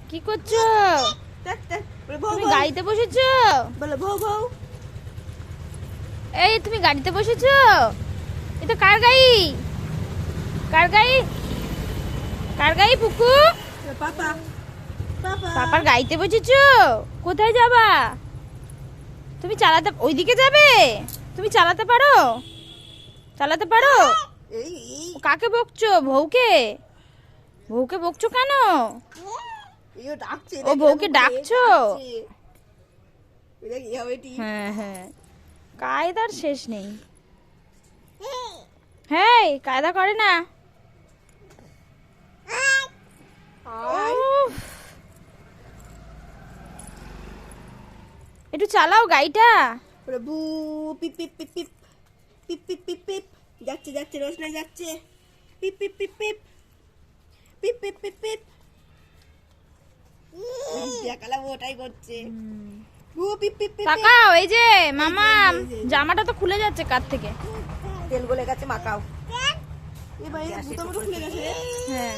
কি করছো? তুমি গাড়িতে বসেছো? বলো বউ বউ। এই তুমি গাড়িতে বসেছো? এটা কার গাড়ি? কার গাড়ি? কার গাড়ি পুকু? পাপা পাপা পাপার গাড়িতে বসেছো? কোথায় যাবা? তুমি চালাতে ওইদিকে যাবে? তুমি চালাতে পারো? চালাতে পারো? এই এই কাকে বকছো? বউকে? বউকে বকছো কেন? ইও ডাকছে। ও বউকে ডাকছো? এটা কি হবে টি? হ্যাঁ হ্যাঁ, কায়দার শেষ নেই। হ্যাঁ, কায়দা করে না। উফ। একটু চালাও গাড়িটা। ওরে বু পিপ পিপ পিপ পিপ পিপ পিপ পিপ পিপ যাচ্ছে যাচ্ছে রোশনাই যাচ্ছে। পিপ পিপ পিপ পিপ পিপ পিপ পিপ পিপ দেখালাম ওটাই করছে। বু পিপ পিপ পিপ তাকাও, এই যে মামা জামাটা তো খুলে যাচ্ছে কার থেকে। তেল গলে গেছে মাখাও। এ ভাই বুতামটা খুলে গেছে। হ্যাঁ।